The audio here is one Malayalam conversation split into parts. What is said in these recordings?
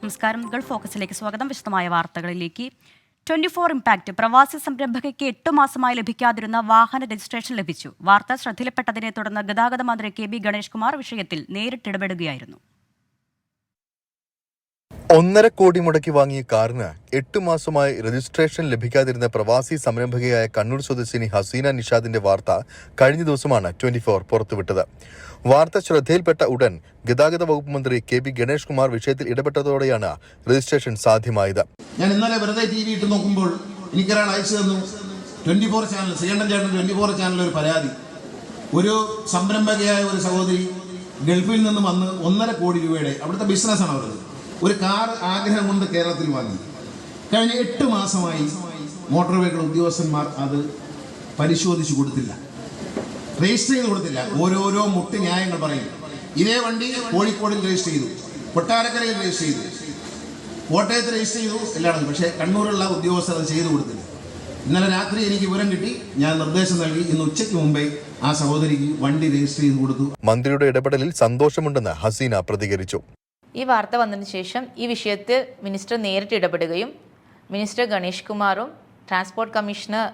നമസ്കാരം. ഗൾഫ് ഫോക്കസിലേക്ക് സ്വാഗതം. വിശദമായ വാർത്തകളിലേക്ക്. 24 ഇംപാക്ട് പ്രവാസി സംരംഭകയ്ക്ക് 8 മാസമായി ലഭിക്കാതിരുന്ന വാഹന രജിസ്ട്രേഷൻ ലഭിച്ചു. വാർത്ത ശ്രദ്ധയിൽപ്പെട്ടതിനെ തുടർന്ന് ഗതാഗത മന്ത്രി KB ഗണേഷ് കുമാർ വിഷയത്തിൽ നേരിട്ടിടപെടുകയായിരുന്നു. 1.5 കോടി മുടക്കി വാങ്ങിയ കാറിന് 8 മാസമായി രജിസ്ട്രേഷൻ ലഭിക്കാതിരുന്ന പ്രവാസി സംരംഭകയായ കണ്ണൂർ സ്വദേശിനി ഹസീന നിഷാദിന്റെ വാർത്ത കഴിഞ്ഞ ദിവസമാണ് 24 പുറത്തുവിട്ടത്. വാർത്ത ശ്രദ്ധയിൽപ്പെട്ട ഉടൻ ഗതാഗത വകുപ്പ് മന്ത്രി KB ഗണേഷ് കുമാർ വിഷയത്തിൽ ഇടപെട്ടതോടെയാണ് രജിസ്ട്രേഷൻ സാധ്യമായത്. ഞാൻ ഇന്നലെ വെറുതെ TV ഇട്ട് നോക്കുമ്പോൾ എനിക്കൊരാൾ അയച്ചു തന്നു. 24 ചാനൽ, ശ്രീകണ്ഠൻ ചേട്ടൻ 24 ചാനലിൽ ഒരു പരാതി. ഒരു സംരംഭകയായ ഒരു സഹോദരി ഗൾഫിൽ നിന്ന് വന്ന് 1.5 കോടി രൂപയുടെ, അവിടുത്തെ ബിസിനസ്സാണ് അവരത്, ഒരു കാർ ആഗ്രഹം കൊണ്ട് കേരളത്തിൽ വാങ്ങി. കഴിഞ്ഞ 8 മാസമായി മോട്ടോർ വെഹിക്കിൾ ഉദ്യോഗസ്ഥന്മാർ അത് പരിശോധിച്ചു കൊടുത്തില്ല, രജിസ്റ്റർ ചെയ്ത് കൊടുത്തില്ല. ഓരോരോ മുട്ടി ന്യായങ്ങൾ പറയും. ഇതേ വണ്ടി കോഴിക്കോടിൽ രജിസ്റ്റർ ചെയ്തു, കൊട്ടാരക്കരയിൽ രജിസ്റ്റർ ചെയ്തു, കോട്ടയത്ത് രജിസ്റ്റർ ചെയ്തു, എല്ലാം. പക്ഷേ കണ്ണൂരുള്ള ഉദ്യോഗസ്ഥർ അത് ചെയ്തു കൊടുത്തില്ല. ഇന്നലെ രാത്രി എനിക്ക് വിവരം കിട്ടി. ഞാൻ നിർദ്ദേശം നൽകി. ഇന്ന് ഉച്ചയ്ക്ക് മുമ്പേ ആ സഹോദരിക്ക് വണ്ടി രജിസ്റ്റർ ചെയ്ത് കൊടുത്തു. മന്ത്രിയുടെ ഇടപെടലിൽ സന്തോഷമുണ്ടെന്ന് ഹസീന പ്രതികരിച്ചു. ഈ വാർത്ത വന്നതിന് ശേഷം ഈ വിഷയത്തിൽ മിനിസ്റ്റർ നേരിട്ട് ഇടപെടുകയും മിനിസ്റ്റർ ഗണേഷ് കുമാറും ട്രാൻസ്പോർട്ട് കമ്മീഷണർ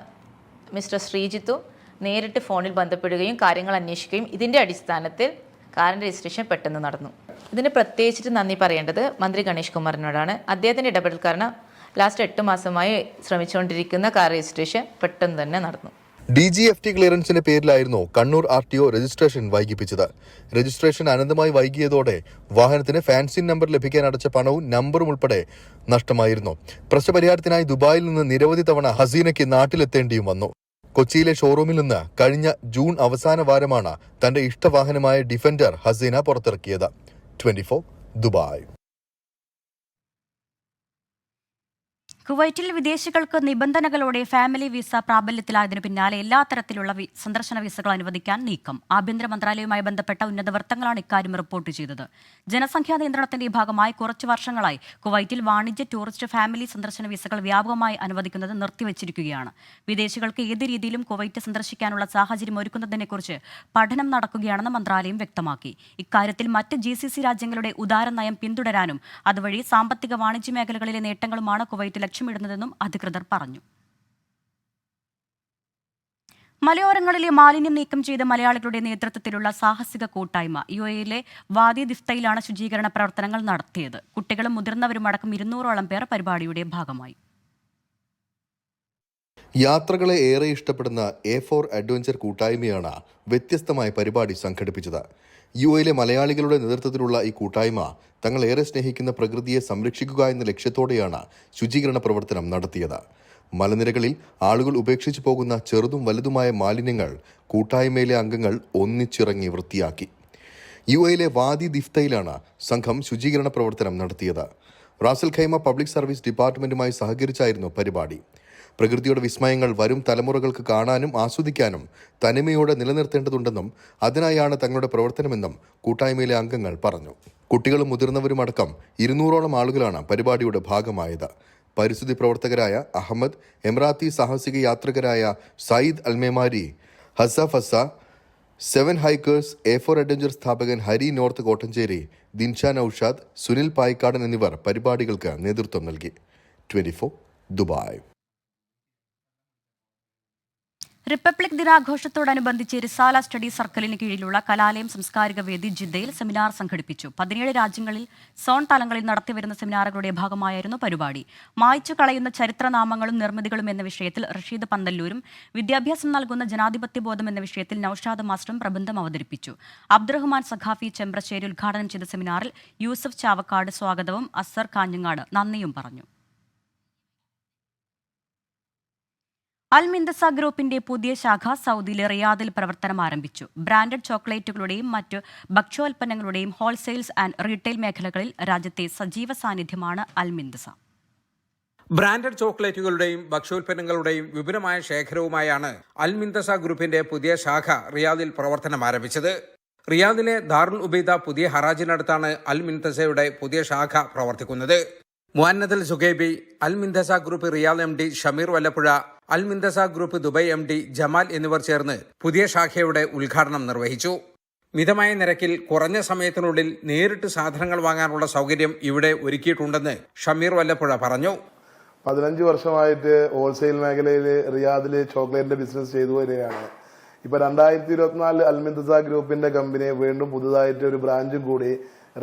മിസ്റ്റർ ശ്രീജിത്തും നേരിട്ട് ഫോണിൽ ബന്ധപ്പെടുകയും കാര്യങ്ങൾ അന്വേഷിക്കുകയും ഇതിൻ്റെ അടിസ്ഥാനത്തിൽ കാറിൻ്റെ രജിസ്ട്രേഷൻ പെട്ടെന്ന് നടന്നു. ഇതിന് പ്രത്യേകിച്ചിട്ട് നന്ദി പറയേണ്ടത് മന്ത്രി ഗണേഷ് കുമാറിനോടാണ്. അദ്ദേഹത്തിൻ്റെ ഇടപെടൽ കാരണം ലാസ്റ്റ് 8 മാസമായി ശ്രമിച്ചുകൊണ്ടിരിക്കുന്ന കാർ രജിസ്ട്രേഷൻ പെട്ടെന്ന് തന്നെ നടന്നു. DGFT ക്ലിയറൻസിന്റെ പേരിലായിരുന്നു കണ്ണൂർ RTO രജിസ്ട്രേഷൻ വൈകിപ്പിച്ചത്. രജിസ്ട്രേഷൻ അനന്തമായി വൈകിയതോടെ വാഹനത്തിന് ഫാൻസി നമ്പർ ലഭിക്കാൻ അടച്ച പണവും നമ്പറും ഉൾപ്പെടെ നഷ്ടമായിരുന്നു. പ്രശ്നപരിഹാരത്തിനായി ദുബായിൽ നിന്ന് നിരവധി തവണ ഹസീനയ്ക്ക് നാട്ടിലെത്തേണ്ടിയും വന്നു. കൊച്ചിയിലെ ഷോറൂമിൽ നിന്ന് കഴിഞ്ഞ ജൂൺ അവസാന വാരമാണ് തന്റെ ഇഷ്ടവാഹനമായ ഡിഫൻഡർ ഹസീന പുറത്തിറക്കിയത്. 24 ദുബായ്. കുവൈറ്റിൽ വിദേശികൾക്ക് നിബന്ധനകളോടെ ഫാമിലി വിസ പ്രാബല്യത്തിലായതിനു പിന്നാലെ എല്ലാ തരത്തിലുള്ള സന്ദർശന വിസകൾ അനുവദിക്കാൻ നീക്കം. ആഭ്യന്തര മന്ത്രാലയവുമായി ബന്ധപ്പെട്ട ഉന്നത വൃത്തങ്ങളാണ് ഇക്കാര്യം റിപ്പോർട്ട് ചെയ്തത്. ജനസംഖ്യാ നിയന്ത്രണത്തിന്റെ ഭാഗമായി കുറച്ചു വർഷങ്ങളായി കുവൈറ്റിൽ വാണിജ്യ, ടൂറിസ്റ്റ്, ഫാമിലി സന്ദർശന വിസകൾ വ്യാപകമായി അനുവദിക്കുന്നത് നിർത്തിവച്ചിരിക്കുകയാണ്. വിദേശികൾക്ക് ഏത് രീതിയിലും കുവൈറ്റ് സന്ദർശിക്കാനുള്ള സാഹചര്യം ഒരുക്കുന്നതിനെക്കുറിച്ച് പഠനം നടക്കുകയാണെന്ന് മന്ത്രാലയം വ്യക്തമാക്കി. ഇക്കാര്യത്തിൽ മറ്റ് GCC രാജ്യങ്ങളുടെ ഉദാര നയം പിന്തുടരാനും അതുവഴി സാമ്പത്തിക, വാണിജ്യ മേഖലകളിലെ നേട്ടങ്ങളുമാണ് കുവൈറ്റ് ലക്ഷ്യമിടുന്നതെന്നും അധികൃതർ പറഞ്ഞു. മലയോരങ്ങളിലെ മാലിന്യം നീക്കം ചെയ്ത മലയാളികളുടെ നേതൃത്വത്തിലുള്ള സാഹസിക കൂട്ടായ്മ UAE-യിലെ വാദി ദിഫ്തയിലാണ് ശുചീകരണ പ്രവർത്തനങ്ങൾ നടത്തിയത്. കുട്ടികളും മുതിർന്നവരുമടക്കം 200ഓളം പേർ പരിപാടിയുടെ ഭാഗമായി. യാത്രകളെ ഏറെ ഇഷ്ടപ്പെടുന്ന A4 അഡ്വഞ്ചർ കൂട്ടായ്മയാണ് വ്യത്യസ്തമായ പരിപാടി സംഘടിപ്പിച്ചത്. UAE-യിലെ മലയാളികളുടെ നേതൃത്വത്തിലുള്ള ഈ കൂട്ടായ്മ തങ്ങൾ ഏറെ സ്നേഹിക്കുന്ന പ്രകൃതിയെ സംരക്ഷിക്കുക എന്ന ലക്ഷ്യത്തോടെയാണ് ശുചീകരണ പ്രവർത്തനം നടത്തിയത്. മലനിരകളിൽ ആളുകൾ ഉപേക്ഷിച്ചു പോകുന്ന ചെറുതും വലുതുമായ മാലിന്യങ്ങൾ കൂട്ടായ്മയിലെ അംഗങ്ങൾ ഒന്നിച്ചിറങ്ങി വൃത്തിയാക്കി. UAE-യിലെ വാദി ദിഫ്തയിലാണ് സംഘം ശുചീകരണ പ്രവർത്തനം നടത്തിയത്. റാസൽ ഖൈമ പബ്ലിക് സർവീസ് ഡിപ്പാർട്ട്മെന്റുമായി സഹകരിച്ചായിരുന്നു പരിപാടി. പ്രകൃതിയുടെ വിസ്മയങ്ങൾ വരും തലമുറകൾക്ക് കാണാനും ആസ്വദിക്കാനും തനിമയോടെ നിലനിർത്തേണ്ടതുണ്ടെന്നും അതിനായാണ് തങ്ങളുടെ പ്രവർത്തനമെന്നും കൂട്ടായ്മയിലെ അംഗങ്ങൾ പറഞ്ഞു. കുട്ടികളും മുതിർന്നവരുമടക്കം 200ഓളം ആളുകളാണ് പരിപാടിയുടെ ഭാഗമായത്. പരിസ്ഥിതി പ്രവർത്തകരായ അഹമ്മദ്, എമിറാത്തി സാഹസിക യാത്രികരായ സയ്യിദ് അൽമേമാരി, ഹസ, 7 ഹൈക്കേഴ്സ്, A4 അഡ്വഞ്ചർ സ്ഥാപകൻ ഹരി നോർത്ത് കോട്ടഞ്ചേരി, ദിൻഷാ നൌഷാദ്, സുനിൽ പായിക്കാടൻ എന്നിവർ പരിപാടികൾക്ക് നേതൃത്വം നൽകി. 24 ദുബായ്. റിപ്പബ്ലിക് ദിനാഘോഷത്തോടനുബന്ധിച്ച് റിസാല സ്റ്റഡി സർക്കിളിന് കീഴിലുള്ള കലാലയം സാംസ്കാരിക വേദി ജിദ്ദയിൽ സെമിനാർ സംഘടിപ്പിച്ചു. 17 രാജ്യങ്ങളിൽ സോൺ തലങ്ങളിൽ നടത്തിവരുന്ന സെമിനാറുകളുടെ ഭാഗമായിരുന്നു പരിപാടി. മായ്ച്ചു കളയുന്ന ചരിത്രനാമങ്ങളും നിർമ്മിതികളും എന്ന വിഷയത്തിൽ റഷീദ് പന്തല്ലൂരും, വിദ്യാഭ്യാസം നൽകുന്ന ജനാധിപത്യബോധം എന്ന വിഷയത്തിൽ നൌഷാദ് മാസ്റ്ററും പ്രബന്ധം അവതരിപ്പിച്ചു. അബ്ദുറഹ്മാൻ സഖാഫി ചെമ്പ്രശ്ശേരി ഉദ്ഘാടനം ചെയ്ത സെമിനാറിൽ യൂസഫ് ചാവക്കാട് സ്വാഗതവും അസർ കാഞ്ഞങ്ങാട് നന്ദിയും പറഞ്ഞു. അൽമിന്തസ ഗ്രൂപ്പിന്റെ പുതിയ ശാഖ സൗദിയിലെ റിയാദിൽ പ്രവർത്തനം ആരംഭിച്ചു. ബ്രാൻഡഡ് ചോക്ലേറ്റുകളുടെയും മറ്റ് ഭക്ഷ്യോൽപ്പന്നങ്ങളുടെയും ഹോൾസെയിൽസ് ആൻഡ് റീറ്റെയിൽ മേഖലകളിൽ രാജ്യത്തെ സജീവ സാന്നിധ്യമാണ് അൽമിന്തസ. ബ്രാൻഡഡ് ചോക്ലേറ്റുകളുടെയും ഭക്ഷ്യോൽപ്പന്നങ്ങളുടെയും വിപുലമായ ശേഖരവുമായാണ് അൽമിന്തസ ഗ്രൂപ്പിന്റെ പുതിയ ശാഖ റിയാദിൽ പ്രവർത്തനം ആരംഭിച്ചത്. റിയാദിലെ ദാറുൽ ഉബൈദ പുതിയ ഹറാജിനടുത്താണ് അൽമിന്തസയുടെ പുതിയ ശാഖ പ്രവർത്തിക്കുന്നത്. മുഅന്നദൽ സുഗൈബി, അൽമിന്തസ group Riyadh MD Shameer Vallappuzha, അൽമിന്തസ ഗ്രൂപ്പ് ദുബൈ MD ജമാൽ എന്നിവർ ചേർന്ന് പുതിയ ശാഖയുടെ ഉദ്ഘാടനം നിർവഹിച്ചു. മിതമായ നിരക്കിൽ കുറഞ്ഞ സമയത്തിനുള്ളിൽ നേരിട്ട് സാധനങ്ങൾ വാങ്ങാനുള്ള സൗകര്യം ഇവിടെ ഒരുക്കിയിട്ടുണ്ടെന്ന് ഷമീർ വല്ലപ്പുഴ പറഞ്ഞു. 15 വർഷമായിട്ട് ഹോൾസെയിൽ മേഖലയിൽ റിയാദിൽ ചോക്ലേറ്റിന്റെ ബിസിനസ് ചെയ്തു വരികയാണ്. ഇപ്പൊ 2024 അൽമിന്തസ ഗ്രൂപ്പിന്റെ കമ്പനി വീണ്ടും പുതുതായിട്ട് ഒരു ബ്രാഞ്ചും കൂടി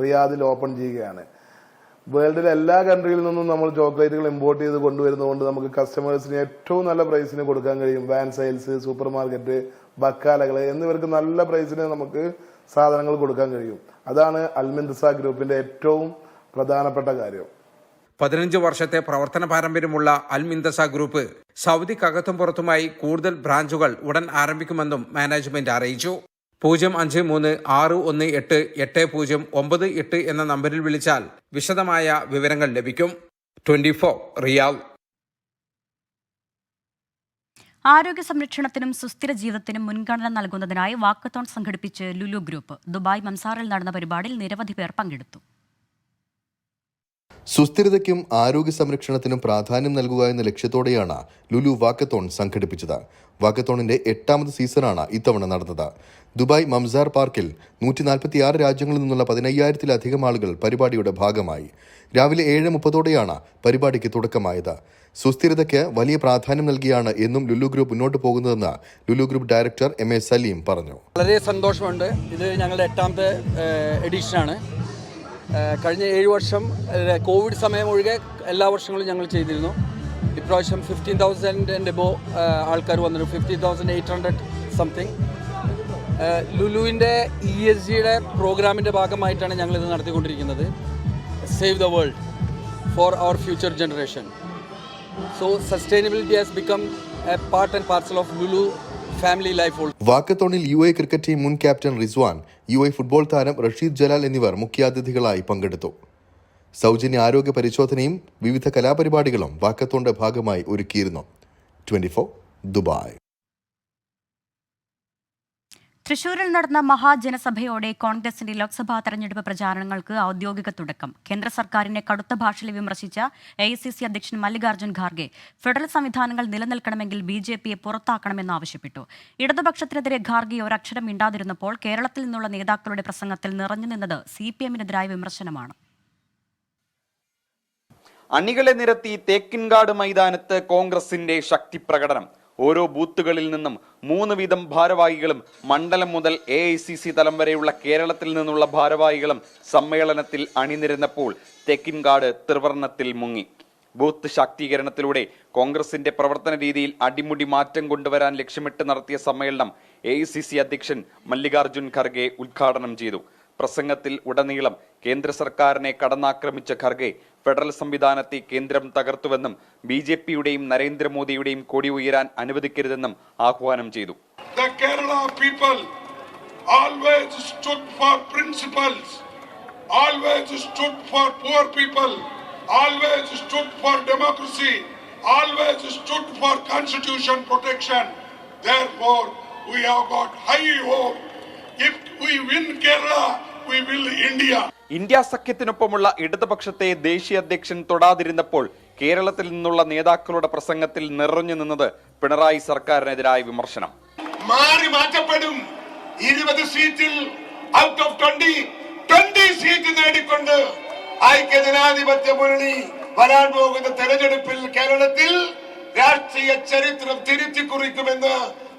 റിയാദിൽ ഓപ്പൺ ചെയ്യുകയാണ്. വേൾഡിലെ എല്ലാ കൺട്രിയിൽ നിന്നും നമ്മൾ ചോക്ലേറ്റുകൾ ഇമ്പോർട്ട് ചെയ്ത് കൊണ്ടുവരുന്നതുകൊണ്ട് നമുക്ക് കസ്റ്റമേഴ്സിന് ഏറ്റവും നല്ല പ്രൈസിന് കൊടുക്കാൻ കഴിയും. വാൻ സെയിൽസ്, സൂപ്പർ മാർക്കറ്റ്, ബക്കാലകൾ എന്നിവർക്ക് നല്ല പ്രൈസിന് നമുക്ക് സാധനങ്ങൾ കൊടുക്കാൻ കഴിയും. അതാണ് അൽമിന്തസ ഗ്രൂപ്പിന്റെ ഏറ്റവും പ്രധാനപ്പെട്ട കാര്യം. 15 വർഷത്തെ പ്രവർത്തന പാരമ്പര്യമുള്ള അൽമിന്തസ ഗ്രൂപ്പ് സൗദിക്കകത്തും പുറത്തുമായി കൂടുതൽ ബ്രാഞ്ചുകൾ ഉടൻ ആരംഭിക്കുമെന്നും മാനേജ്മെന്റ് അറിയിച്ചു. 053-618-8098 എന്ന നമ്പറിൽ വിളിച്ചാൽ വിശദമായ വിവരങ്ങൾ ലഭിക്കും. 24 റിയാദ്. ആരോഗ്യ സംരക്ഷണത്തിനും സുസ്ഥിര ജീവിതത്തിനും മുൻഗണന നൽകുന്നതിനായി വാക്കത്തോൺ സംഘടിപ്പിച്ച് ലുലു ഗ്രൂപ്പ്. ദുബായ് മംസാറിൽ നടന്ന പരിപാടിയിൽ നിരവധി പേർ പങ്കെടുത്തു. സുസ്ഥിരതയ്ക്കും ആരോഗ്യ സംരക്ഷണത്തിനും പ്രാധാന്യം നൽകുക എന്ന ലക്ഷ്യത്തോടെയാണ് ലുലു വാക്കത്തോൺ സംഘടിപ്പിച്ചത്. വാക്കത്തോണിന്റെ 8ാമത് സീസണാണ് ഇത്തവണ നടന്നത്. ദുബായ് മംസാർ പാർക്കിൽ 146 രാജ്യങ്ങളിൽ നിന്നുള്ള 15,000-ലധികം ആളുകൾ പരിപാടിയുടെ ഭാഗമായി. രാവിലെ 7:30 പരിപാടിക്ക് തുടക്കമായത്. സുസ്ഥിരതയ്ക്ക് വലിയ പ്രാധാന്യം നൽകിയാണ് എന്നും ലുലു ഗ്രൂപ്പ് മുന്നോട്ട് പോകുന്നതെന്ന് Lulu group director MA Saleem പറഞ്ഞു. വളരെ സന്തോഷമുണ്ട്. ഇത് ഞങ്ങളുടെ 8ാമത്തെ എഡിഷനാണ്. കഴിഞ്ഞ 7 വർഷം കോവിഡ് സമയം ഒഴികെ എല്ലാ വർഷങ്ങളും ഞങ്ങൾ ചെയ്തിരുന്നു. ഇപ്രാവശ്യം 15,000 എബോ ആൾക്കാർ വന്നിരുന്നു. 15,800 സംതിങ്. ലുലുവിൻ്റെ ESGയുടെ പ്രോഗ്രാമിൻ്റെ ഭാഗമായിട്ടാണ് ഞങ്ങളിത് നടത്തിക്കൊണ്ടിരിക്കുന്നത്. Save the world for our future generation. So sustainability has become a part and parcel of Lulu family life. വാക്കത്തോണിൽ UAE ക്രിക്കറ്റ് ടീം മുൻ ക്യാപ്റ്റൻ റിസ്വാൻ, UAE ഫുട്ബോൾ താരം റഷീദ് ജലാൽ എന്നിവർ മുഖ്യാതിഥികളായി പങ്കെടുത്തു. സൗജന്യ ആരോഗ്യ പരിശോധനയും വിവിധ കലാപരിപാടികളും വാക്കത്തോണിന്റെ ഭാഗമായി ഒരുക്കിയിരുന്നു. 24 ദുബായ്. തൃശൂരിൽ നടന്ന മഹാജനസഭയോടെ കോൺഗ്രസിന്റെ ലോക്സഭാ തെരഞ്ഞെടുപ്പ് പ്രചാരണങ്ങൾക്ക് ഔദ്യോഗിക തുടക്കം. കേന്ദ്ര സർക്കാരിനെ കടുത്ത ഭാഷയിൽ വിമർശിച്ച AICC അധ്യക്ഷൻ മല്ലികാർജ്ജുൻ ഖാർഗെ ഫെഡറൽ സംവിധാനങ്ങൾ നിലനിൽക്കണമെങ്കിൽ BJPയെ പുറത്താക്കണമെന്ന് ആവശ്യപ്പെട്ടു. ഇടതുപക്ഷത്തിനെതിരെ ഖാർഗെ ഒരക്ഷരം മിണ്ടാതിരുന്നപ്പോൾ കേരളത്തിൽ നിന്നുള്ള നേതാക്കളുടെ പ്രസംഗത്തിൽ നിറഞ്ഞുനിന്നത് CPM-നെതിരായ വിമർശനമാണ്. അണികളെ നിരത്തി തേക്കിൻകാട് മൈതാനത്ത് കോൺഗ്രസിന്റെ ശക്തി പ്രകടനം. ഓരോ ബൂത്തുകളിൽ നിന്നും 3 വീതം ഭാരവാഹികളും മണ്ഡലം മുതൽ AICC തലം വരെയുള്ള കേരളത്തിൽ നിന്നുള്ള ഭാരവാഹികളും സമ്മേളനത്തിൽ അണിനിരന്നപ്പോൾ തെക്കിൻകാട് ത്രിവർണ്ണത്തിൽ മുങ്ങി. ബൂത്ത് ശാക്തീകരണത്തിലൂടെ കോൺഗ്രസിന്റെ പ്രവർത്തന രീതിയിൽ അടിമുടി മാറ്റം കൊണ്ടുവരാൻ ലക്ഷ്യമിട്ട് നടത്തിയ സമ്മേളനം AICC അധ്യക്ഷൻ മല്ലികാർജ്ജുൻ ഖർഗെ ഉദ്ഘാടനം ചെയ്തു. പ്രസംഗത്തിൽ ഉടനീളം കേന്ദ്ര സർക്കാരിനെ കടന്നാക്രമിച്ച ഖർഗെ ഫെഡറൽ സംവിധാനത്തെ കേന്ദ്രം തകർത്തുവെന്നും BJPയുടെയും നരേന്ദ്രമോദിയുടെയും കൊടി ഉയരാൻ അനുവദിക്കരുതെന്നും ആഹ്വാനം ചെയ്തു. The Kerala people always stood for principles, always stood for poor people, always stood for democracy, always stood for constitution protection. Therefore, we have got high hope. If we win Kerala, we will India. India സഖ്യത്തിനൊപ്പമുള്ള ഇടതുപക്ഷത്തെ ദേശീയ അധ്യക്ഷൻ തൊടാതിരുന്നപ്പോൾ കേരളത്തിൽ നിന്നുള്ള നേതാക്കളുടെ പ്രസംഗത്തിൽ നിറഞ്ഞു നിന്നത് പിണറായി സർക്കാരിനെതിരായ വിമർശനം. മാറി മാറ്റപ്പെടും. 20 സീറ്റിൽ ഔട്ട് ഓഫ് 20 സീറ്റ് നേടിക്കൊണ്ട് ഐക്യജനാധിപത്യ മുന്നണി വരാൻ പോകുന്ന തെരഞ്ഞെടുപ്പിൽ കേരളത്തിൽ രാഷ്ട്രീയ ചരിത്രം തിരുത്തി കുറിക്കുമെന്ന്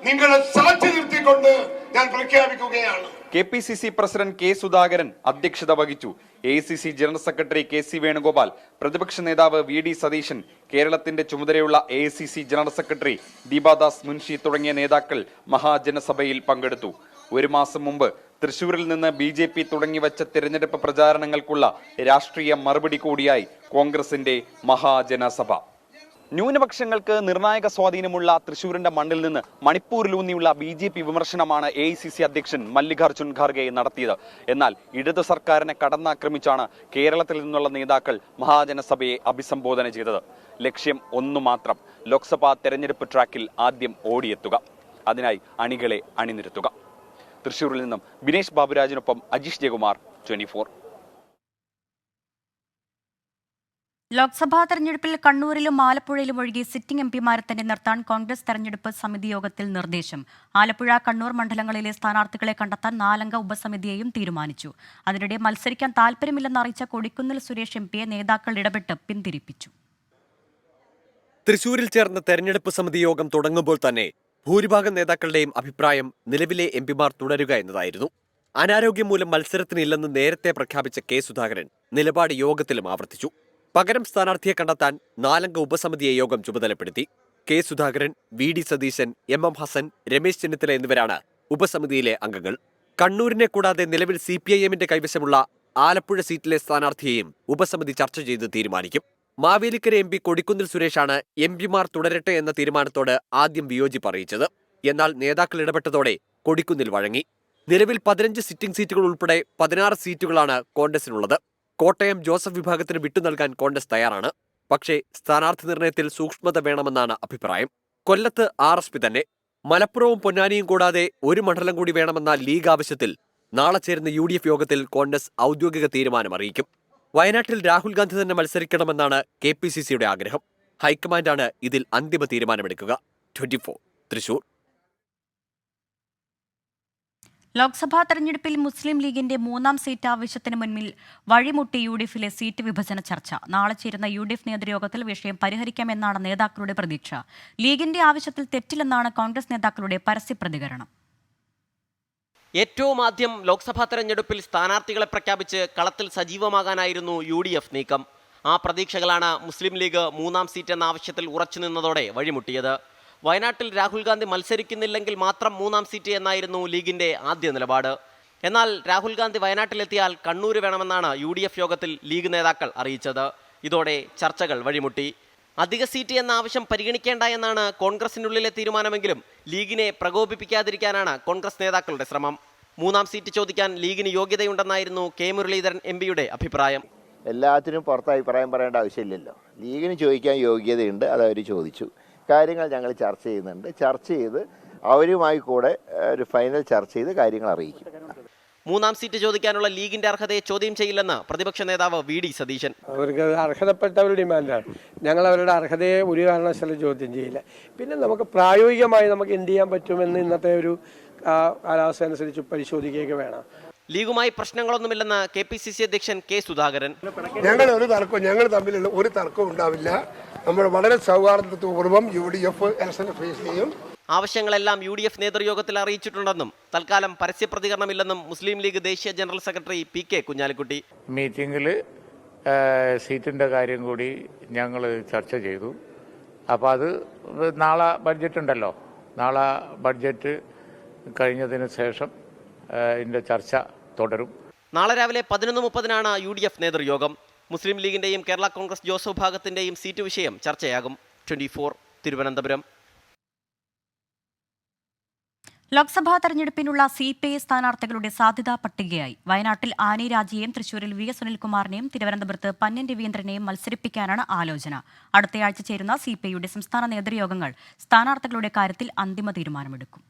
നിങ്ങളെ സാക്ഷി നിർത്തിക്കൊണ്ട് ഞാൻ പ്രഖ്യാപിക്കുകയാണ്. KPCC president K. സുധാകരൻ അധ്യക്ഷത വഹിച്ചു. AICC general secretary KC Venugopal, പ്രതിപക്ഷ നേതാവ് VD സതീശൻ, കേരളത്തിന്റെ ചുമതലയുള്ള AICC general secretary Deepa Das Munshi തുടങ്ങിയ നേതാക്കൾ മഹാജനസഭയിൽ പങ്കെടുത്തു. 1 മാസം മുമ്പ് തൃശൂരിൽ നിന്ന് BJP തുടങ്ങിവച്ച തിരഞ്ഞെടുപ്പ് പ്രചാരണങ്ങൾക്കുള്ള രാഷ്ട്രീയ മറുപടി കൂടിയായി കോൺഗ്രസിന്റെ മഹാജനസഭ. ന്യൂനപക്ഷങ്ങൾക്ക് നിർണായക സ്വാധീനമുള്ള തൃശൂരിന്റെ മണ്ണിൽ നിന്ന് മണിപ്പൂരിലൂന്നിയുള്ള BJP വിമർശനമാണ് AICC അധ്യക്ഷൻ മല്ലികാർജ്ജുൻ ഖാർഗെ നടത്തിയത്. എന്നാൽ ഇടതു സർക്കാരിനെ കടന്നാക്രമിച്ചാണ് കേരളത്തിൽ നിന്നുള്ള നേതാക്കൾ മഹാജനസഭയെ അഭിസംബോധന ചെയ്തത്. ലക്ഷ്യം ഒന്നു മാത്രം, ലോക്സഭാ തെരഞ്ഞെടുപ്പ് ട്രാക്കിൽ ആദ്യം ഓടിയെത്തുക, അതിനായി അണികളെ അണിനിരത്തുക. തൃശൂരിൽ നിന്നും ബിനേഷ് ബാബുരാജിനൊപ്പം അജീഷ് ജയകുമാർ, 24. ലോക്സഭാ തെരഞ്ഞെടുപ്പിൽ കണ്ണൂരിലും ആലപ്പുഴയിലും ഒഴികെ സിറ്റിംഗ് എംപിമാരെ തന്നെ നിർത്താൻ കോൺഗ്രസ് തെരഞ്ഞെടുപ്പ് സമിതി യോഗത്തിൽ നിർദ്ദേശം. ആലപ്പുഴ, കണ്ണൂർ മണ്ഡലങ്ങളിലെ സ്ഥാനാർത്ഥികളെ കണ്ടെത്താൻ 4-അംഗ ഉപസമിതിയെയും തീരുമാനിച്ചു. അതിനിടെ മത്സരിക്കാൻ താൽപ്പര്യമില്ലെന്ന് അറിയിച്ച കൊടിക്കുന്നിൽ സുരേഷ് എംപിയെ നേതാക്കൾ ഇടപെട്ട് പിന്തിരിപ്പിച്ചു. തൃശൂരിൽ ചേർന്ന തെരഞ്ഞെടുപ്പ് സമിതി യോഗം തുടങ്ങുമ്പോൾ തന്നെ ഭൂരിഭാഗം നേതാക്കളുടെയും അഭിപ്രായം നിലവിലെ എംപിമാർ തുടരുക എന്നതായിരുന്നു. അനാരോഗ്യം മൂലം മത്സരത്തിനില്ലെന്ന് നേരത്തെ പ്രഖ്യാപിച്ച കെ സുധാകരൻ നിലപാട് യോഗത്തിലും ആവർത്തിച്ചു. പകരം സ്ഥാനാർത്ഥിയെ കണ്ടെത്താൻ 4-അംഗ ഉപസമിതിയെ യോഗം ചുമതലപ്പെടുത്തി. K Sudhakaran, VD Satheesan, MM Hassan, Ramesh Chennithala എന്നിവരാണ് ഉപസമിതിയിലെ അംഗങ്ങൾ. കണ്ണൂരിനെ കൂടാതെ നിലവിൽ CPIM-ന്റെ കൈവശമുള്ള ആലപ്പുഴ സീറ്റിലെ സ്ഥാനാർത്ഥിയെയും ഉപസമിതി ചർച്ച ചെയ്ത് തീരുമാനിക്കും. മാവേലിക്കര MP കൊടിക്കുന്നിൽ സുരേഷാണ് എംപിമാർ തുടരട്ടെ എന്ന തീരുമാനത്തോട് ആദ്യം വിയോജിപ്പ് അറിയിച്ചത്. എന്നാൽ നേതാക്കൾ ഇടപെട്ടതോടെ കൊടിക്കുന്നിൽ വഴങ്ങി. നിലവിൽ 15 സിറ്റിംഗ് സീറ്റുകൾ ഉൾപ്പെടെ 16 സീറ്റുകളാണ് കോൺഗ്രസിനുള്ളത്. കോട്ടയം ജോസഫ് വിഭാഗത്തിന് വിട്ടുനൽകാൻ കോൺഗ്രസ് തയ്യാറാണ്. പക്ഷേ സ്ഥാനാർത്ഥി നിർണയത്തിൽ സൂക്ഷ്മത വേണമെന്നാണ് അഭിപ്രായം. കൊല്ലത്ത് RSP തന്നെ. മലപ്പുറവും പൊന്നാനിയും കൂടാതെ ഒരു മണ്ഡലം കൂടി വേണമെന്ന ലീഗ് ആവശ്യത്തിൽ നാളെ ചേരുന്ന UDF യോഗത്തിൽ കോൺഗ്രസ് ഔദ്യോഗിക തീരുമാനം അറിയിക്കും. വയനാട്ടിൽ രാഹുൽ ഗാന്ധി തന്നെ മത്സരിക്കണമെന്നാണ് KPCCയുടെ ആഗ്രഹം. ഹൈക്കമാൻഡാണ് ഇതിൽ അന്തിമ തീരുമാനമെടുക്കുക. 24 തൃശൂർ. ലോക്സഭാ തെരഞ്ഞെടുപ്പിൽ മുസ്ലിം ലീഗിന്റെ 3-ാം സീറ്റ് ആവശ്യത്തിന് മുന്നിൽ വഴിമുട്ടി UDF-ലെ സീറ്റ് വിഭജന ചർച്ച. നാളെ ചേരുന്ന UDF നേതൃയോഗത്തിൽ വിഷയം പരിഹരിക്കാമെന്നാണ് നേതാക്കളുടെ പ്രതീക്ഷ. ലീഗിന്റെ ആവശ്യത്തിൽ തെറ്റില്ലെന്നാണ് കോൺഗ്രസ് നേതാക്കളുടെ പരസ്യ പ്രതികരണം. ഏറ്റവും ആദ്യം ലോക്സഭാ തെരഞ്ഞെടുപ്പിൽ സ്ഥാനാർത്ഥികളെ പ്രഖ്യാപിച്ച് കളത്തിൽ സജീവമാകാനായിരുന്നു UDF നീക്കം. ആ പ്രതീക്ഷകളാണ് മുസ്ലിം ലീഗ് 3-ാം സീറ്റ് എന്ന ആവശ്യത്തിൽ ഉറച്ചുനിന്നതോടെ വഴിമുട്ടിയത്. വയനാട്ടിൽ രാഹുൽ ഗാന്ധി മത്സരിക്കുന്നില്ലെങ്കിൽ മാത്രം 3-ാം സീറ്റ് എന്നായിരുന്നു ലീഗിന്റെ ആദ്യ നിലപാട്. എന്നാൽ രാഹുൽ ഗാന്ധി വയനാട്ടിലെത്തിയാൽ കണ്ണൂർ വേണമെന്നാണ് UDF യോഗത്തിൽ ലീഗ് നേതാക്കൾ അറിയിച്ചത്. ഇതോടെ ചർച്ചകൾ വഴിമുട്ടി. അധിക സീറ്റ് എന്ന ആവശ്യം പരിഗണിക്കേണ്ട എന്നാണ് കോൺഗ്രസിനുള്ളിലെ തീരുമാനമെങ്കിലും ലീഗിനെ പ്രകോപിപ്പിക്കാതിരിക്കാനാണ് കോൺഗ്രസ് നേതാക്കളുടെ ശ്രമം. 3-ാം സീറ്റ് ചോദിക്കാൻ ലീഗിന് യോഗ്യതയുണ്ടെന്നായിരുന്നു K മുരളീധരൻ MP-യുടെ അഭിപ്രായം. എല്ലാത്തിനും പുറത്ത് അഭിപ്രായം പറയേണ്ട ആവശ്യമില്ലല്ലോ. ലീഗിന് ചോദിക്കാൻ യോഗ്യതയുണ്ട്, അതവർ ചോദിച്ചു. കാര്യങ്ങൾ ഞങ്ങൾ ചർച്ച ചെയ്യുന്നുണ്ട്. ചർച്ച ചെയ്ത് അവരുമായി കൂടെ ഒരു ഫൈനൽ ചർച്ച ചെയ്ത് കാര്യങ്ങൾ അറിയിക്കും. 3-ാം സീറ്റ് ചോദിക്കാനുള്ള ലീഗിന്റെ അർഹതയെ ചോദ്യം ചെയ്യില്ലെന്ന് പ്രതിപക്ഷ നേതാവ് VD സതീശൻ. അവർക്ക് അർഹതപ്പെട്ട ഒരു ഡിമാൻഡാണ്. ഞങ്ങൾ അവരുടെ അർഹതയെ ഒരു കാരണവശാലും ചോദ്യം ചെയ്യില്ല. പിന്നെ നമുക്ക് പ്രായോഗികമായി നമുക്ക് എന്ത് ചെയ്യാൻ പറ്റുമെന്ന് ഇന്നത്തെ ഒരു കാലാവസ്ഥ അനുസരിച്ച് പരിശോധിക്കുകയൊക്കെ വേണം. ലീഗുമായി പ്രശ്നങ്ങളൊന്നുമില്ലെന്ന് KPCC അധ്യക്ഷൻ K സുധാകരൻ. ഞങ്ങൾ തമ്മിലുള്ള ഒരു തർക്കവും ഉണ്ടാവില്ല. നമ്മൾ വളരെ സൗഹാർദ്ദപൂർവ്വം UDF ഇലക്ഷനെ ഫേസ് ചെയ്യും. ആവശ്യങ്ങളെല്ലാം UDF നേതൃയോഗത്തിൽ അറിയിച്ചിട്ടുണ്ടെന്നും തൽക്കാലം പരസ്യ പ്രതികരണമില്ലെന്നും മുസ്ലിം ലീഗ് ദേശീയ ജനറൽ സെക്രട്ടറി PK കുഞ്ഞാലിക്കുട്ടി. മീറ്റിംഗിൽ സീറ്റിൻ്റെ കാര്യം കൂടി ഞങ്ങൾ ചർച്ച ചെയ്തു. അപ്പോൾ അത് നാളെ ബഡ്ജറ്റ് ഉണ്ടല്ലോ, നാളെ ബഡ്ജറ്റ് കഴിഞ്ഞതിന് ശേഷം ഇതിൻ്റെ ചർച്ച തുടരും. നാളെ രാവിലെ 11:30 UDF നേതൃയോഗം. മുസ്ലിം ലീഗിന്റെയും കേരള കോൺഗ്രസ് ജോസഫ് വിഭാഗത്തിന്റെയും സീറ്റ് വിഷയം ചർച്ചയാകും. 24 തിരുവനന്തപുരം. ലോക്സഭാ തെരഞ്ഞെടുപ്പിനുള്ള CPI സ്ഥാനാർത്ഥികളുടെ സാധ്യതാ പട്ടികയായി. വയനാട്ടിൽ ആനി രാജയെയും തൃശൂരിൽ VS സുനിൽകുമാറിനെയും തിരുവനന്തപുരത്ത് പന്ന്യൻ രവീന്ദ്രനെയും മത്സരിപ്പിക്കാനാണ് ആലോചന. അടുത്തയാഴ്ച ചേരുന്ന CPIയുടെ സംസ്ഥാന നേതൃയോഗങ്ങൾ സ്ഥാനാർത്ഥികളുടെ കാര്യത്തിൽ അന്തിമ തീരുമാനമെടുക്കും.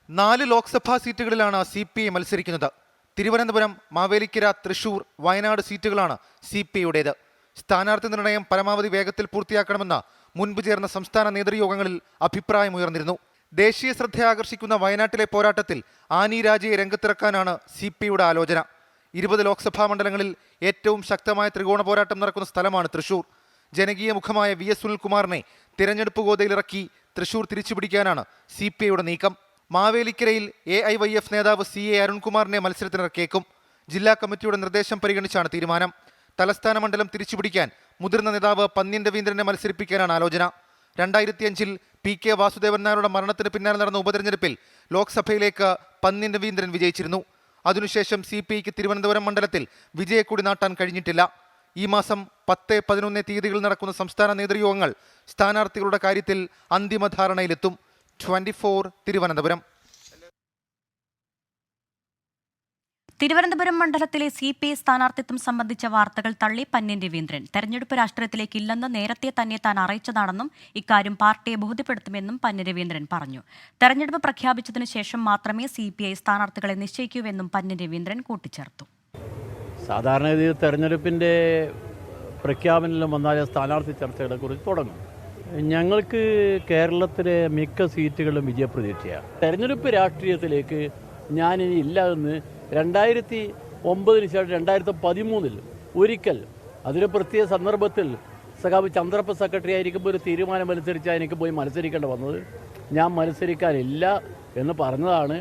4 ലോക്സഭാ സീറ്റുകളിലാണ് CPI മത്സരിക്കുന്നത്. തിരുവനന്തപുരം, മാവേലിക്കര, തൃശൂർ, വയനാട് സീറ്റുകളാണ് CPIയുടേത്. സ്ഥാനാർത്ഥി നിർണയം പരമാവധി വേഗത്തിൽ പൂർത്തിയാക്കണമെന്ന് മുൻപ് ചേർന്ന സംസ്ഥാന നേതൃയോഗങ്ങളിൽ അഭിപ്രായമുയർന്നിരുന്നു. ദേശീയ ശ്രദ്ധ ആകർഷിക്കുന്ന വയനാട്ടിലെ പോരാട്ടത്തിൽ ആനി രാജയെ രംഗത്തിറക്കാനാണ് CPIയുടെ ആലോചന. 20 ലോക്സഭാ മണ്ഡലങ്ങളിൽ ഏറ്റവും ശക്തമായ ത്രികോണ പോരാട്ടം നടക്കുന്ന സ്ഥലമാണ് തൃശൂർ. ജനകീയ മുഖമായ VS സുനിൽകുമാറിനെ തിരഞ്ഞെടുപ്പ് ഗോതയിലിറക്കി തൃശൂർ തിരിച്ചുപിടിക്കാനാണ് CPIയുടെ നീക്കം. മാവേലിക്കരയിൽ AIYF നേതാവ് CA അരുൺകുമാറിനെ മത്സരത്തിനിറക്കിയേക്കും. ജില്ലാ കമ്മിറ്റിയുടെ നിർദ്ദേശം പരിഗണിച്ചാണ് തീരുമാനം. തലസ്ഥാന മണ്ഡലം തിരിച്ചുപിടിക്കാൻ മുതിർന്ന നേതാവ് പന്ന്യൻ രവീന്ദ്രനെ മത്സരിപ്പിക്കാനാണ് ആലോചന. 2005-ൽ PK വാസുദേവൻ നായരുടെ മരണത്തിന് പിന്നാലെ നടന്ന ഉപതെരഞ്ഞെടുപ്പിൽ ലോക്സഭയിലേക്ക് പന്ന്യൻ രവീന്ദ്രൻ വിജയിച്ചിരുന്നു. അതിനുശേഷം CPIക്ക് തിരുവനന്തപുരം മണ്ഡലത്തിൽ വിജയക്കൊടി നാട്ടാൻ കഴിഞ്ഞിട്ടില്ല. ഈ മാസം 10, 11 തീയതികളിൽ നടക്കുന്ന സംസ്ഥാന നേതൃയോഗങ്ങൾ സ്ഥാനാർത്ഥികളുടെ കാര്യത്തിൽ അന്തിമ ധാരണയിലെത്തും. 24 തിരുവനന്തപുരം. തിരുവനന്തപുരം മണ്ഡലത്തിലെ CPI സ്ഥാനാർത്ഥിത്വം സംബന്ധിച്ച വാർത്തകൾ തള്ളി പന്ന്യൻ രവീന്ദ്രൻ. തെരഞ്ഞെടുപ്പ് രാഷ്ട്രീയത്തിലേക്ക് ഇല്ലെന്ന് നേരത്തെ തന്നെ താൻ അറിയിച്ചതാണെന്നും ഇക്കാര്യം പാർട്ടിയെ ബോധ്യപ്പെടുത്തുമെന്നും പന്ന്യൻ രവീന്ദ്രൻ പറഞ്ഞു. തെരഞ്ഞെടുപ്പ് പ്രഖ്യാപിച്ചതിനു ശേഷം മാത്രമേ CPI സ്ഥാനാർത്ഥികളെ നിശ്ചയിക്കൂവെന്നും പന്ന്യൻ രവീന്ദ്രൻ കൂട്ടിച്ചേർത്തു. സാധാരണഗതിയിൽ തെരഞ്ഞെടുപ്പിൻ്റെ പ്രഖ്യാപനം വന്നാലേ സ്ഥാനാർത്ഥി ചർച്ചകളെക്കുറിച്ച് തുടങ്ങും. ഞങ്ങൾക്ക് കേരളത്തിലെ മിക്ക സീറ്റുകളും വിജയപ്രതീക്ഷയാണ്. തെരഞ്ഞെടുപ്പ് രാഷ്ട്രീയത്തിലേക്ക് ഞാനിനി ഇല്ല എന്ന് 2009 ശേഷം 2013 ഒരിക്കൽ അതിന് പ്രത്യേക സന്ദർഭത്തിൽ സഖാബ് ചന്ദ്രപ്പ സെക്രട്ടറി ആയിരിക്കുമ്പോൾ ഒരു തീരുമാനം അനുസരിച്ചാണ് എനിക്ക് പോയി മത്സരിക്കേണ്ടി വന്നത്. ഞാൻ മത്സരിക്കാനില്ല എന്ന് പറഞ്ഞതാണ്.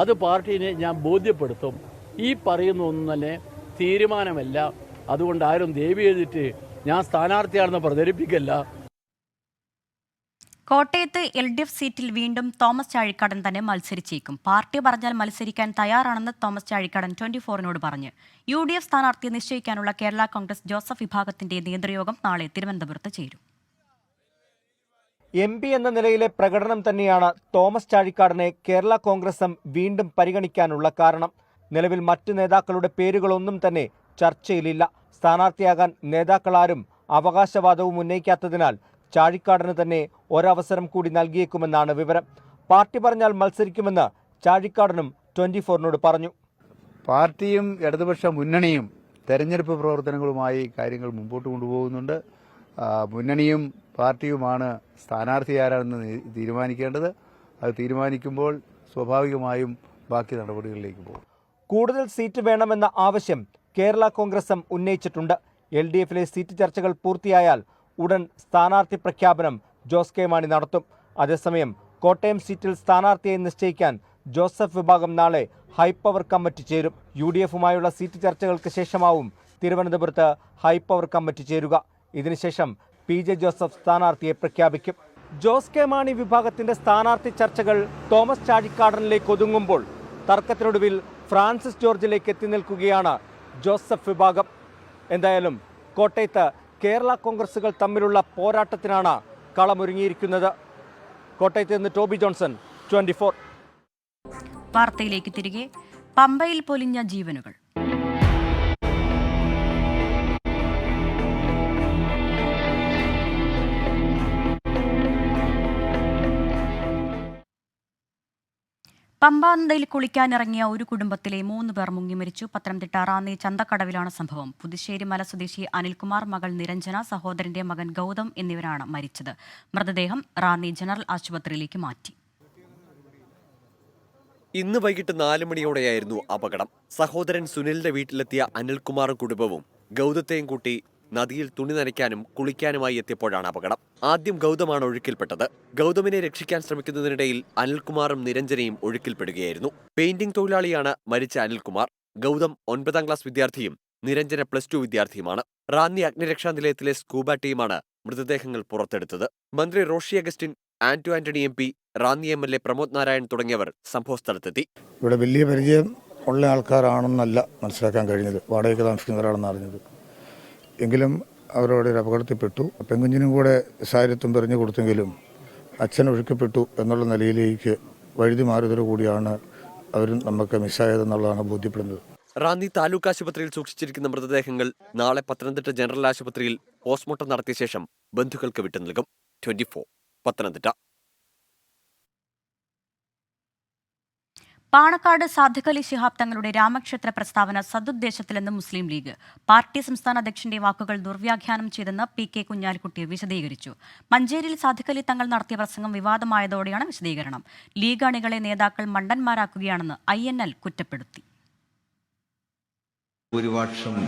അത് പാർട്ടീനെ ഞാൻ ബോധ്യപ്പെടുത്തും. ഈ പറയുന്ന ഒന്നും തന്നെ തീരുമാനമല്ല. അതുകൊണ്ട് ആരും ദേവി എഴുതിയിട്ട് ഞാൻ സ്ഥാനാർത്ഥിയാണെന്ന് പ്രചരിപ്പിക്കല്ല. കോട്ടയത്ത് LDF സീറ്റിൽ വീണ്ടും തോമസ് ചാഴിക്കാടൻ തന്നെ മത്സരിച്ചേക്കും. പാർട്ടി പറഞ്ഞാൽ മത്സരിക്കാൻ തയ്യാറാണെന്ന് തോമസ് ചാഴിക്കാടൻ 24-നോട് പറഞ്ഞു. UDF സ്ഥാനാർത്ഥിയെ നിശ്ചയിക്കാനുള്ള കേരള കോൺഗ്രസ് ജോസഫ് വിഭാഗത്തിന്റെ നേതൃയോഗം നാളെ തിരുവനന്തപുരത്ത് ചേരും. MP എന്ന നിലയിലെ പ്രകടനം തന്നെയാണ് തോമസ് ചാഴിക്കാടനെ കേരള കോൺഗ്രസ് വീണ്ടും പരിഗണിക്കാനുള്ള കാരണം. നിലവിൽ മറ്റു നേതാക്കളുടെ പേരുകളൊന്നും തന്നെ ചർച്ചയിലില്ല. സ്ഥാനാർത്ഥിയാകാൻ നേതാക്കളാരും അവകാശവാദവും ഉന്നയിക്കാത്തതിനാൽ ചാഴിക്കാടന് തന്നെ ഒരവസരം കൂടി നൽകിയേക്കുമെന്നാണ് വിവരം. പാർട്ടി പറഞ്ഞാൽ മത്സരിക്കുമെന്ന് ചാഴിക്കാടനും 24-നോട് പറഞ്ഞു. പാർട്ടിയും ഇടതുപക്ഷ മുന്നണിയും തെരഞ്ഞെടുപ്പ് പ്രവർത്തനങ്ങളുമായി കാര്യങ്ങൾ മുമ്പോട്ട് കൊണ്ടുപോകുന്നുണ്ട്. മുന്നണിയും പാർട്ടിയുമാണ് സ്ഥാനാർത്ഥി ആരാണെന്ന് തീരുമാനിക്കേണ്ടത്. അത് തീരുമാനിക്കുമ്പോൾ സ്വാഭാവികമായും ബാക്കി നടപടികളിലേക്ക് പോകും. കൂടുതൽ സീറ്റ് വേണമെന്ന ആവശ്യം കേരള കോൺഗ്രസ് ഉന്നയിച്ചിട്ടുണ്ട്. LDFിലെ സീറ്റ് ചർച്ചകൾ പൂർത്തിയായാൽ ഉടൻ സ്ഥാനാർത്ഥി പ്രഖ്യാപനം ജോസ് കെ മാണി നടത്തും. അതേസമയം കോട്ടയം സീറ്റിൽ സ്ഥാനാർത്ഥിയെ നിശ്ചയിക്കാൻ ജോസഫ് വിഭാഗം നാളെ ഹൈപ്പവർ കമ്മിറ്റി ചേരും. UDFുമായുള്ള സീറ്റ് ചർച്ചകൾക്ക് ശേഷമാവും തിരുവനന്തപുരത്ത് ഹൈപ്പവർ കമ്മിറ്റി ചേരുക. ഇതിനുശേഷം PJ ജോസഫ് സ്ഥാനാർത്ഥിയെ പ്രഖ്യാപിക്കും. ജോസ് കെ മാണി വിഭാഗത്തിന്റെ സ്ഥാനാർത്ഥി ചർച്ചകൾ തോമസ് ചാഴിക്കാടനിലേക്ക് ഒതുങ്ങുമ്പോൾ തർക്കത്തിനൊടുവിൽ ഫ്രാൻസിസ് ജോർജിലേക്ക് എത്തി നിൽക്കുകയാണ് ജോസഫ് വിഭാഗം. എന്തായാലും കോട്ടയത്ത് കേരള കോൺഗ്രസുകൾ തമ്മിലുള്ള പോരാട്ടത്തിനാണ് കളമൊരുങ്ങിയിരിക്കുന്നത്. കോട്ടയത്ത് നിന്ന് ടോബി ജോൺസൺ, 24. വാർത്തയിലേക്ക് തിരികെ. പമ്പയിൽ പൊലിഞ്ഞ ജീവനുകൾ. പമ്പാനന്ദയിൽ കുളിക്കാനിറങ്ങിയ ഒരു കുടുംബത്തിലെ 3 പേർ മുങ്ങിമരിച്ചു. പത്തനംതിട്ട റാന്നി ചന്തക്കടവിലാണ് സംഭവം. പുതുശ്ശേരി മല സ്വദേശി അനിൽകുമാർ, മകൾ നിരഞ്ജന, സഹോദരന്റെ മകൻ ഗൗതം എന്നിവരാണ് മരിച്ചത്. മൃതദേഹം റാന്നി ജനറൽ ആശുപത്രിയിലേക്ക് മാറ്റി. ഇന്ന് വൈകിട്ട് 4 മണിയോടെയായിരുന്നു അപകടം. സഹോദരൻ സുനിലിന്റെ വീട്ടിലെത്തിയ അനിൽകുമാറും കുടുംബവും ഗൗതത്തെയും കൂട്ടി നദിയിൽ തുണി നനയ്ക്കാനും കുളിക്കാനുമായി എത്തിയപ്പോഴാണ് അപകടം. ആദ്യം ഗൗതമാണ് ഒഴുക്കിൽപ്പെട്ടത്. ഗൗതമിനെ രക്ഷിക്കാൻ ശ്രമിക്കുന്നതിനിടയിൽ അനിൽകുമാറും നിരഞ്ജനയും ഒഴുക്കിൽപ്പെടുകയായിരുന്നു. പെയിന്റിംഗ് തൊഴിലാളിയാണ് മരിച്ച അനിൽകുമാർ. ഗൗതം 9ാം ക്ലാസ് വിദ്യാർത്ഥിയും നിരഞ്ജന +2 വിദ്യാർത്ഥിയുമാണ്. റാന്നി അഗ്നിരക്ഷാ നിലയത്തിലെ സ്കൂബ ടീമാണ് മൃതദേഹങ്ങൾ പുറത്തെടുത്തത്. മന്ത്രി റോഷി അഗസ്റ്റിൻ, ആന്റണി MP, റാന്നി MLA പ്രമോദ് നാരായൺ തുടങ്ങിയവർ സംഭവസ്ഥലത്തെത്തി. ഇവിടെ വലിയ പരിചയം ഉള്ള ആൾക്കാരാണെന്നല്ല മനസ്സിലാക്കാൻ കഴിഞ്ഞത്. വാടകയ്ക്ക് താമസിക്കുന്നവരാണെന്ന് അറിഞ്ഞത്. എങ്കിലും അവരോട് ഒരു അപകടത്തിൽപ്പെട്ടു. പെൺകുഞ്ഞിനും കൂടെ സാരിത്വം പറഞ്ഞു കൊടുത്തെങ്കിലും അച്ഛൻ ഒഴുക്കപ്പെട്ടു എന്നുള്ള നിലയിലേക്ക് വഴുതി മാറിയതോടു കൂടിയാണ് അവരും നമുക്ക് മിസ്സായതെന്നുള്ളതാണ് ബോധ്യപ്പെടുന്നത്. റാന്നി താലൂക്ക് ആശുപത്രിയിൽ സൂക്ഷിച്ചിരിക്കുന്ന മൃതദേഹങ്ങൾ നാളെ പത്തനംതിട്ട ജനറൽ ആശുപത്രിയിൽ പോസ്റ്റ്മോർട്ടം നടത്തിയ ശേഷം ബന്ധുക്കൾക്ക് വിട്ടു നൽകും. 24 പത്തനംതിട്ട. പാണക്കാട് സാദിഖ് അലി ശിഹാബ് തങ്ങളുടെ രാമക്ഷേത്ര പ്രസ്താവന സദുദ്ദേശത്തിലെന്ന് മുസ്ലിം ലീഗ്. പാർട്ടി സംസ്ഥാന അധ്യക്ഷന്റെ വാക്കുകൾ ദുർവ്യാഖ്യാനം ചെയ്തെന്ന് PK കുഞ്ഞാലിക്കുട്ടി വിശദീകരിച്ചു. മഞ്ചേരിയിൽ സാദിഖ് അലി തങ്ങൾ നടത്തിയ പ്രസംഗം വിവാദമായതോടെയാണ് വിശദീകരണം. ലീഗ് അണികളെ നേതാക്കൾ മണ്ടന്മാരാക്കുകയാണെന്ന് INL കുറ്റപ്പെടുത്തി.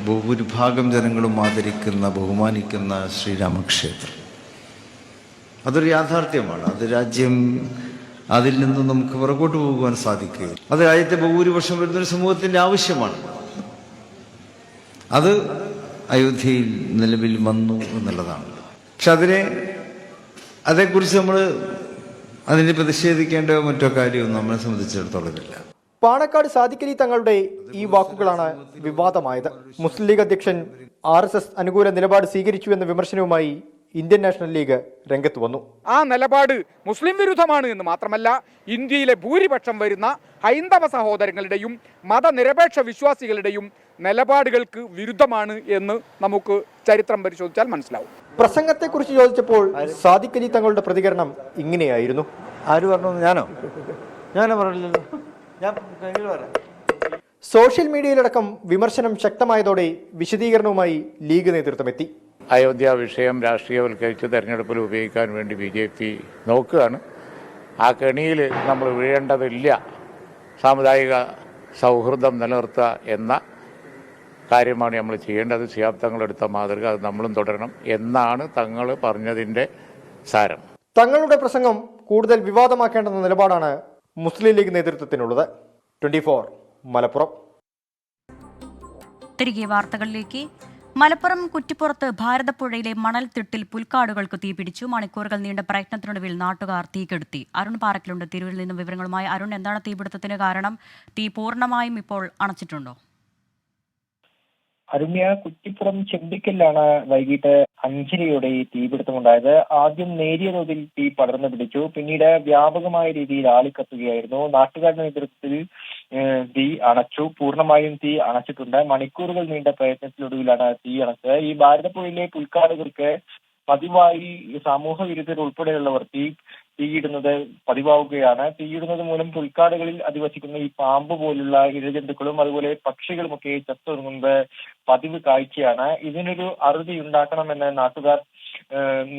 ഭൂരിഭാഗം ജനങ്ങളും ആദരിക്കുന്ന ബഹുമാനിക്കുന്ന ശ്രീരാമക്ഷേത്രം അതൊരു യാഥാർത്ഥ്യമാണ്. അത് രാജ്യം അതിൽ നിന്ന് നമുക്ക് പുറകോട്ട് പോകുവാൻ സാധിക്കുകയും അത് രാജ്യത്തെ ഭൂരിപക്ഷം വരുന്നൊരു സമൂഹത്തിന്റെ ആവശ്യമാണ്. അത് അയോധ്യയിൽ നിലവിൽ വന്നു എന്നുള്ളതാണ്. പക്ഷെ അതേക്കുറിച്ച് നമ്മൾ അതിനെ പ്രതിഷേധിക്കേണ്ട മറ്റോ കാര്യമൊന്നും നമ്മളെ സംബന്ധിച്ചിടത്തോളം ഇല്ല. പാണക്കാട് സാദിഖ് അലി തങ്ങളുടെ ഈ വാക്കുകളാണ് വിവാദമായത്. മുസ്ലിം ലീഗ് അധ്യക്ഷൻ RSS അനുകൂല നിലപാട് സ്വീകരിച്ചു എന്ന വിമർശനവുമായി ഇന്ത്യൻ നാഷണൽ ലീഗ് രംഗത്ത് വന്നു. ആ നിലപാട് മുസ്ലിം വിരുദ്ധമാണ് എന്ന് മാത്രമല്ല ഇന്ത്യയിലെ ഭൂരിപക്ഷം വരുന്ന ഹൈന്ദവ സഹോദരങ്ങളുടെയും മതനിരപേക്ഷ വിശ്വാസികളുടെയും നിലപാടുകൾക്ക് വിരുദ്ധമാണ് എന്ന് നമുക്ക് ചരിത്രം പരിശോധിച്ചാൽ മനസ്സിലാവും. പ്രസംഗത്തെക്കുറിച്ച് ചോദിച്ചപ്പോൾ സാദിഖ് അലി തങ്ങളുടെ പ്രതികരണം ഇങ്ങനെയായിരുന്നു. ആര് പറഞ്ഞു? ഞാനോ പറഞ്ഞില്ലല്ലോ. സോഷ്യൽ മീഡിയയിലടക്കം വിമർശനം ശക്തമായതോടെ വിശദീകരണവുമായി ലീഗ് നേതൃത്വം എത്തി. അയോധ്യ വിഷയം രാഷ്ട്രീയവൽക്കരിച്ച് തെരഞ്ഞെടുപ്പിൽ ഉപയോഗിക്കാൻ വേണ്ടി BJP നോക്കുകയാണ്. ആ കെണിയിൽ നമ്മൾ വീഴേണ്ടതില്ല. സാമുദായിക സൗഹൃദം നിലനിർത്തുക എന്ന കാര്യമാണ് നമ്മൾ ചെയ്യേണ്ടത്. ശിഹാബ് തങ്ങൾ എടുത്ത മാതൃക അത് നമ്മളും തുടരണം എന്നാണ് തങ്ങൾ പറഞ്ഞതിൻ്റെ സാരം. തങ്ങളുടെ പ്രസംഗം കൂടുതൽ വിവാദമാക്കേണ്ടെന്ന നിലപാടാണ് മുസ്ലിം ലീഗ് നേതൃത്വത്തിനുള്ളത്. 24 മലപ്പുറം. തിരികെ വാർത്തകളിലേക്ക്. മലപ്പുറം കുറ്റിപ്പുറത്ത് ഭാരതപ്പുഴയിലെ മണൽത്തിട്ടിൽ പുൽക്കാടുകൾക്ക് തീപിടിച്ചു. മണിക്കൂറുകൾ നീണ്ട പ്രയത്നത്തിനൊടുവിൽ നാട്ടുകാർ തീ കെടുത്തി. അരുൺ പാറക്കലുണ്ട് തിരൂരിൽ നിന്നും വിവരങ്ങളുമായി. അരുൺ, എന്താണ് തീപിടുത്തത്തിന് കാരണം? തീ പൂർണ്ണമായും ഇപ്പോൾ അണച്ചിട്ടുണ്ടോ? അരുണ്യ, കുറ്റിപ്പുറം ചെമ്പിക്കലിലാണ് വൈകിട്ട് 5:30 ഈ തീപിടുത്തമുണ്ടായത്. ആദ്യം നേരിയ തോതിൽ തീ പടർന്നു പിടിച്ചു, പിന്നീട് വ്യാപകമായ രീതിയിൽ ആളിക്കത്തുകയായിരുന്നു. നാട്ടുകാരുടെ നേതൃത്വത്തിൽ തീ അണച്ചു. പൂർണ്ണമായും തീ അണച്ചിട്ടുണ്ട്. മണിക്കൂറുകൾ നീണ്ട പ്രയത്നത്തിനൊടുവിലാണ് തീ അണച്ചത്. ഈ ഭാരതപ്പുഴയിലെ പുൽക്കാടുകൾക്ക് പതിവായി സമൂഹ വിരുദ്ധർ ഉൾപ്പെടെയുള്ളവർ തീയിടുന്നത് പതിവാവുകയാണ്. തീയിടുന്നത് മൂലം പുൽക്കാടുകളിൽ അധിവസിക്കുന്ന ഈ പാമ്പ് പോലുള്ള ഇഴജന്തുക്കളും അതുപോലെ പക്ഷികളുമൊക്കെ ചത്തൊടുങ്ങുന്നത് പതിവ് കാഴ്ചയാണ്. ഇതിനൊരു അറുതി ഉണ്ടാക്കണമെന്ന് നാട്ടുകാർ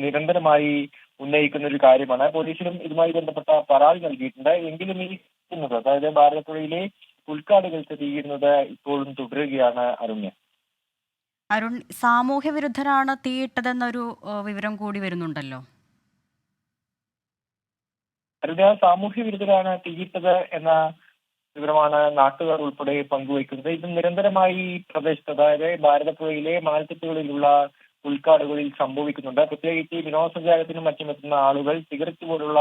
നിരന്തരമായി ഉന്നയിക്കുന്ന ഒരു കാര്യമാണ്. പോലീസിലും ഇതുമായി ബന്ധപ്പെട്ട പരാതി നൽകിയിട്ടുണ്ട്. എങ്കിലും ഈ അതായത് ഭാരതപ്പുഴയിലെ പുൽക്കാടുകൾക്ക് തീയിടുന്നത് ഇപ്പോഴും തുടരുകയാണ്. അരുൺ, സാമൂഹ്യ വിരുദ്ധരാണ് തീയിട്ടതെന്നൊരു വിവരം കൂടി വരുന്നുണ്ടല്ലോ. സാമൂഹ്യ വിരുദ്ധരാണ് തീയിട്ടത് എന്ന വിവരമാണ് നാട്ടുകാർ ഉൾപ്പെടെ പങ്കുവയ്ക്കുന്നത്. ഇത് നിരന്തരമായി ഈ പ്രദേശത്ത്, അതായത് ഭാരതപ്പുഴയിലെ മണൽത്തിട്ടുകളിലുള്ള ഉൾക്കാടുകളിൽ സംഭവിക്കുന്നുണ്ട്. പ്രത്യേകിച്ച് വിനോദസഞ്ചാരത്തിനും മറ്റും എത്തുന്ന ആളുകൾ സിഗരറ്റ് പോലുള്ള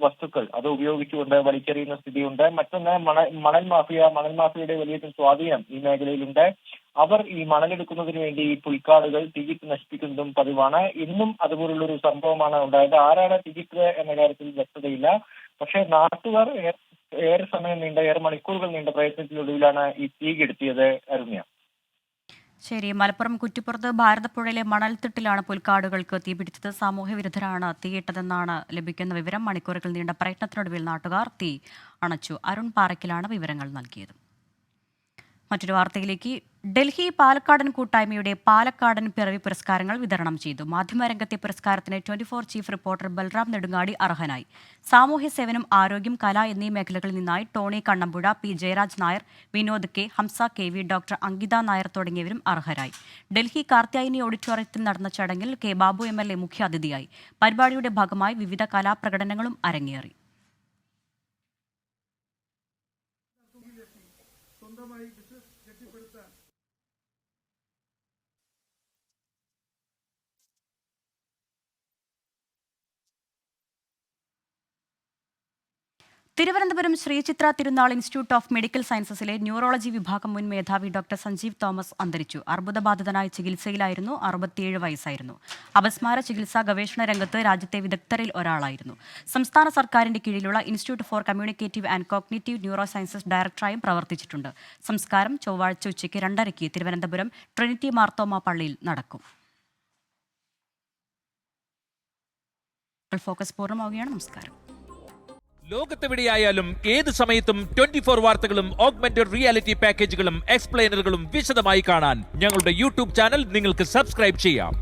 വസ്തുക്കൾ അത് ഉപയോഗിച്ചുകൊണ്ട് വലിച്ചെറിയുന്ന സ്ഥിതിയുണ്ട്. മറ്റൊന്ന് മണൽ മാഫിയയുടെ വലിയ സ്വാധീനം ഈ മേഖലയിലുണ്ട്. അവർ ഈ മണലെടുക്കുന്നതിന് വേണ്ടി ഈ പുൽക്കാടുകൾ തീയിട്ട് നശിപ്പിക്കുന്നതും പതിവാണ്. ഇന്നും അതുപോലുള്ളൊരു സംഭവമാണ് ഉണ്ടായത്. ആരാണ് തീയിട്ടത് എന്ന കാര്യത്തിൽ വ്യക്തതയില്ല. പക്ഷേ നാട്ടുകാർ ഏറെ മണിക്കൂറുകൾ നീണ്ട പ്രയത്നത്തിനൊടുവിലാണ് ഈ തീ കെടുത്തിയത്. അരുണ്യ, ശരി. മലപ്പുറം കുറ്റിപ്പുറത്ത് ഭാരതപ്പുഴയിലെ മണൽത്തിട്ടിലാണ് പുൽക്കാടുകൾക്ക് തീപിടിച്ചത്. സാമൂഹ്യ വിരുദ്ധരാണ് തീയിട്ടതെന്നാണ് ലഭിക്കുന്ന വിവരം. മണിക്കൂറുകൾ നീണ്ട പ്രയത്നത്തിനൊടുവിൽ നാട്ടുകാർ തീ അണച്ചു. അരുൺ പാറയ്ക്കലാണ് വിവരങ്ങൾ നൽകിയത്. മറ്റൊരു വാർത്തയിലേക്ക്. ഡൽഹി പാലക്കാടൻ കൂട്ടായ്മയുടെ പാലക്കാടൻ പിറവി പുരസ്കാരങ്ങൾ വിതരണം ചെയ്തു. മാധ്യമരംഗത്തെ പുരസ്കാരത്തിന് 24 ചീഫ് റിപ്പോർട്ടർ ബൽറാം നെടുങ്ങാടി അർഹനായി. സാമൂഹ്യ സേവനം, ആരോഗ്യം, കല എന്നീ മേഖലകളിൽ നിന്നായി Tony Kannampuzha, P Jayaraj Nair, Vinod K, Hamsa KV, doctor Ankitha Nair തുടങ്ങിയവരും അർഹരായി. ഡൽഹി കാർത്യായനി ഓഡിറ്റോറിയത്തിൽ നടന്ന ചടങ്ങിൽ കെ ബാബു MLA മുഖ്യാതിഥിയായി. പരിപാടിയുടെ ഭാഗമായി വിവിധ കലാപ്രകടനങ്ങളും അരങ്ങേറി. തിരുവനന്തപുരം ശ്രീചിത്ര തിരുനാൾ ഇൻസ്റ്റിറ്റ്യൂട്ട് ഓഫ് മെഡിക്കൽ സയൻസസിലെ ന്യൂറോളജി വിഭാഗം മുൻ മേധാവി ഡോക്ടർ സഞ്ജീവ് തോമസ് അന്തരിച്ചു. അർബുദബാധിതനായി ചികിത്സയിലായിരുന്നു. 67 വയസ്സായിരുന്നു. അപസ്മാര ചികിത്സാ ഗവേഷണ രംഗത്ത് രാജ്യത്തെ വിദഗ്ധരിൽ ഒരാളായിരുന്നു. സംസ്ഥാന സർക്കാരിന്റെ കീഴിലുള്ള institute for communicative and cognitive neuro sciences ഡയറക്ടറായും പ്രവർത്തിച്ചിട്ടുണ്ട്. സംസ്കാരം ചൊവ്വാഴ്ച ഉച്ചയ്ക്ക് 2:30 തിരുവനന്തപുരം ട്രിനിറ്റി മാർത്തോമ പള്ളിയിൽ നടക്കും. ഫോക്കസ് പൂർണ്ണമാവുകയാണ്. നമസ്കാരം. ലോകത്തെവിടെയായാലും ഏത് സമയത്തും 24 വാർത്തകളും ഓഗ്മെന്റഡ് റിയാലിറ്റി പാക്കേജുകളും എക്സ്പ്ലെയിനറുകളും വിശദമായി കാണാൻ ഞങ്ങളുടെ YouTube ചാനൽ നിങ്ങൾക്ക് സബ്സ്ക്രൈബ് ചെയ്യാം.